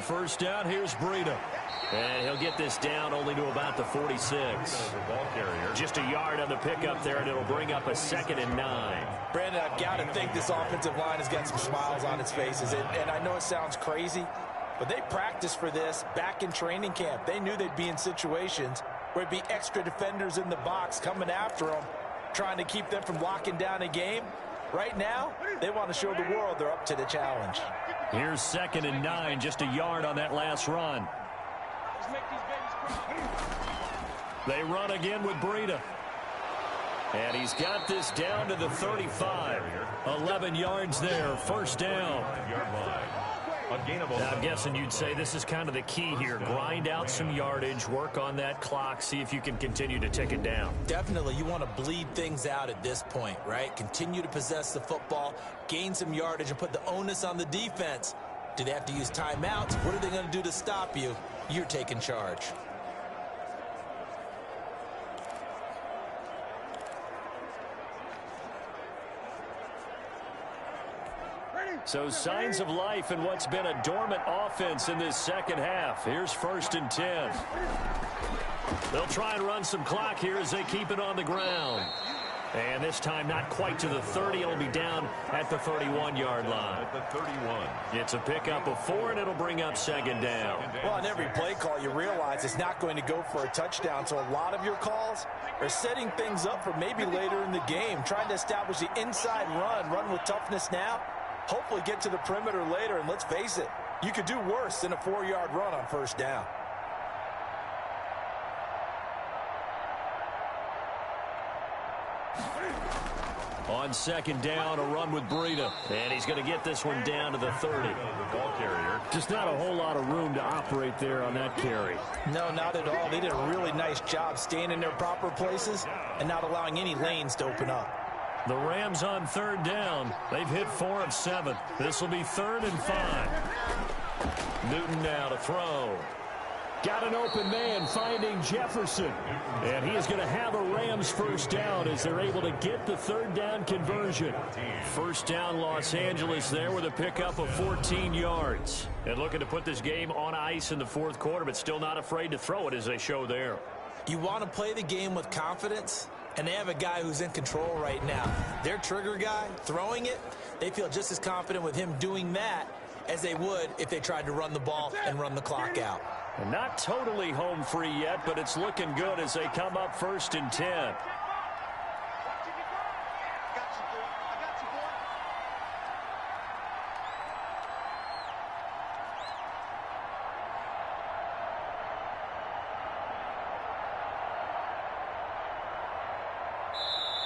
on first down, here's Breida. And he'll get this down only to about the 46. Just a yard on the pickup there, and it'll bring up a 2nd and 9. Brandon, I've got to think this offensive line has got some smiles on its faces. And I know it sounds crazy, but they practiced for this back in training camp. They knew they'd be in situations where it'd be extra defenders in the box coming after them, trying to keep them from locking down a game. Right now, they want to show the world they're up to the challenge. Here's 2nd and 9, just a yard on that last run. They run again with Breida. And he's got this down to the 35. 11 yards there, first down. Now, I'm guessing you'd say this is kind of the key here. Grind out some yardage, work on that clock, see if you can continue to tick it down. Definitely, you want to bleed things out at this point, right? Continue to possess the football, gain some yardage, and put the onus on the defense. Do they have to use timeouts? What are they going to do to stop you? You're taking charge. So signs of life in what's been a dormant offense in this second half. Here's 1st and 10. They'll try and run some clock here as they keep it on the ground. And this time not quite to the 30. It'll be down at the 31-yard line. At the 31. It's a pickup of 4, and it'll bring up 2nd down. Well, on every play call, you realize it's not going to go for a touchdown. So a lot of your calls are setting things up for maybe later in the game, trying to establish the inside run with toughness now. Hopefully get to the perimeter later, and let's face it, you could do worse than a 4-yard run on first down. On 2nd down, a run with Breida. And he's going to get this one down to the 30. The ball carrier. Just not a whole lot of room to operate there on that carry. No, not at all. They did a really nice job staying in their proper places and not allowing any lanes to open up. The Rams on 3rd down. They've hit 4 of 7. This will be 3rd and 5. Newton now to throw. Got an open man finding Jefferson. And he is going to have a Rams first down as they're able to get the 3rd down conversion. First down Los Angeles there with a pickup of 14 yards. And looking to put this game on ice in the 4th quarter, but still not afraid to throw it as they show there. You want to play the game with confidence, and they have a guy who's in control right now. Their trigger guy, throwing it, they feel just as confident with him doing that as they would if they tried to run the ball and run the clock out. And not totally home free yet, but it's looking good as they come up 1st and 10.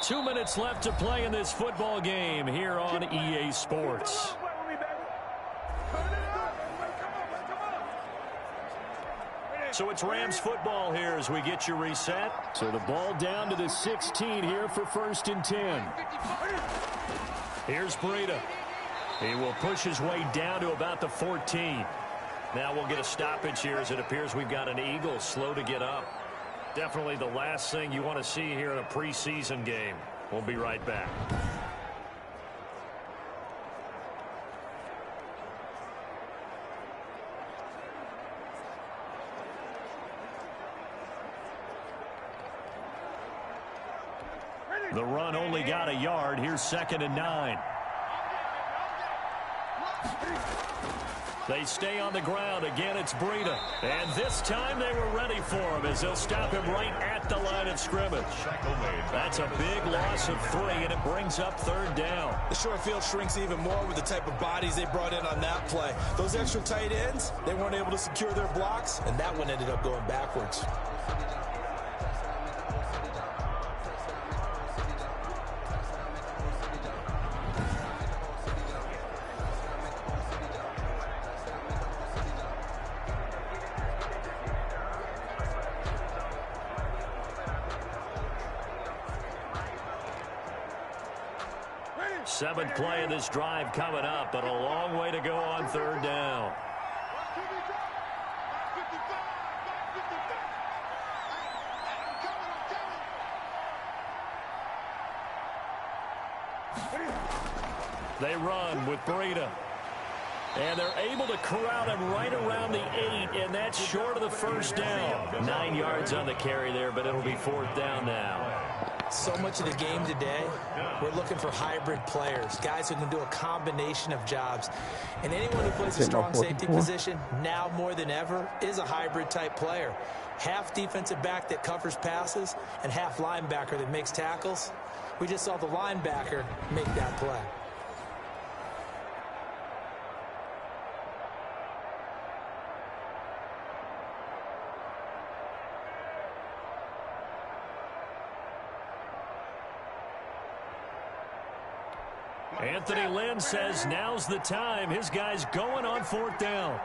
2 minutes left to play in this football game here on EA Sports. So it's Rams football here as we get you reset. So the ball down to the 16 here for 1st and 10. Here's Breida. He will push his way down to about the 14. Now we'll get a stoppage here as it appears we've got an Eagle slow to get up. Definitely the last thing you want to see here in a preseason game. We'll be right back. The run only got a yard. Here's 2nd and 9. They stay on the ground. Again, it's Breida. And this time they were ready for him as they'll stop him right at the line of scrimmage. That's a big loss of 3, and it brings up 3rd down. The short field shrinks even more with the type of bodies they brought in on that play. Those extra tight ends, they weren't able to secure their blocks, and that one ended up going backwards. Seventh play of this drive coming up, but a long way to go on 3rd down. They run with Breida. And they're able to corral him right around the 8, and that's short of the first down. 9 yards on the carry there, but it'll be fourth down now. So much of the game today, we're looking for hybrid players, guys who can do a combination of jobs. And anyone who plays a strong safety position, now more than ever, is a hybrid type player. Half defensive back that covers passes and half linebacker that makes tackles. We just saw the linebacker make that play. Anthony Lynn says now's the time. His guy's going on fourth down.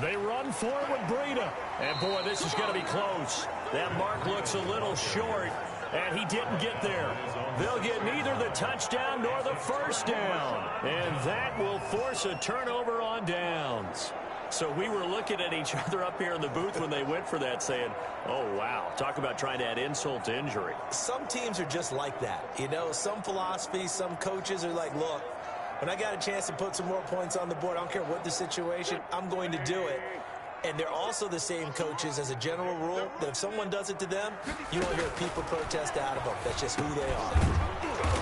They run for it with Breida. And, boy, this is going to be close. That mark looks a little short, and he didn't get there. They'll get neither the touchdown nor the first down. And that will force a turnover on downs. So we were looking at each other up here in the booth when they went for that saying, oh, wow, talk about trying to add insult to injury. Some teams are just like that. You know, some philosophies, some coaches are like, look, when I got a chance to put some more points on the board, I don't care what the situation, I'm going to do it. And they're also the same coaches as a general rule that if someone does it to them, you won't hear people protest out of them. That's just who they are.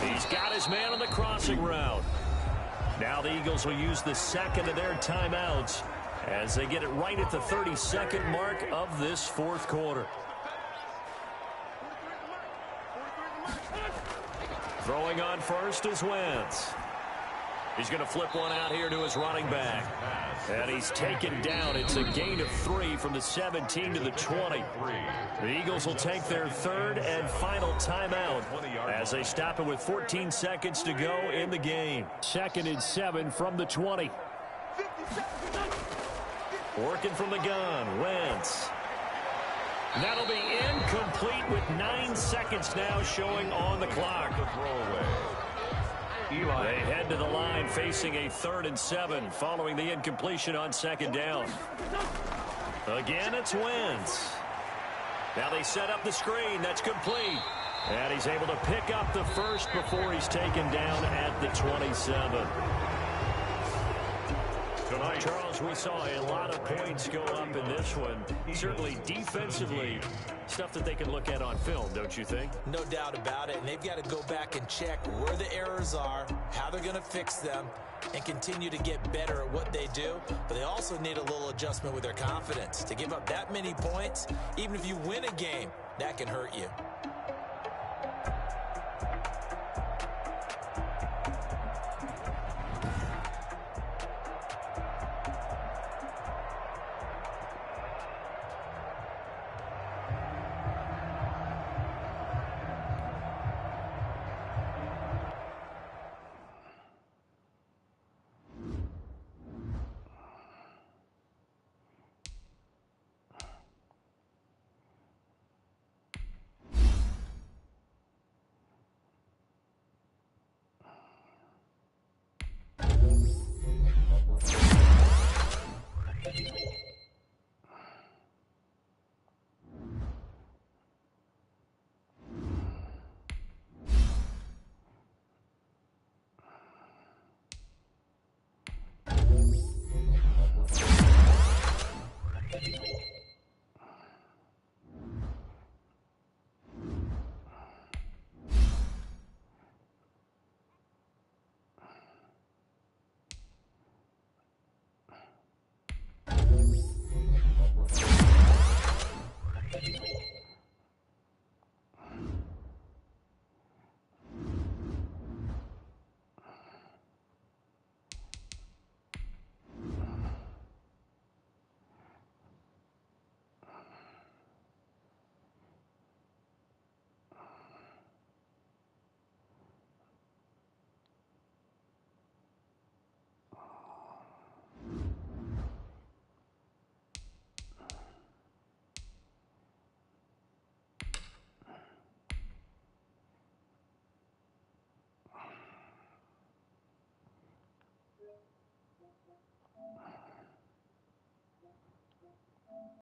He's got his man on the crossing route. Now the Eagles will use the second of their timeouts as they get it right at the 32nd mark of this fourth quarter. Throwing on first is Wentz. He's going to flip one out here to his running back. And he's taken down. It's a gain of 3 from the 17 to the 20. The Eagles will take their third and final timeout as they stop it with 14 seconds to go in the game. 2nd and 7 from the 20. Working from the gun, Wentz. That'll be incomplete with 9 seconds now showing on the clock. They head to the line facing a 3rd and 7 following the incompletion on 2nd down. Again, it's Wentz. Now they set up the screen. That's complete. And he's able to pick up the first before he's taken down at the 27. Tonight, Charles, we saw a lot of points go up in this one. Certainly defensively, stuff that they can look at on film, don't you think? No doubt about it. And they've got to go back and check where the errors are, how they're going to fix them, and continue to get better at what they do. But they also need a little adjustment with their confidence. To give up that many points, even if you win a game, that can hurt you.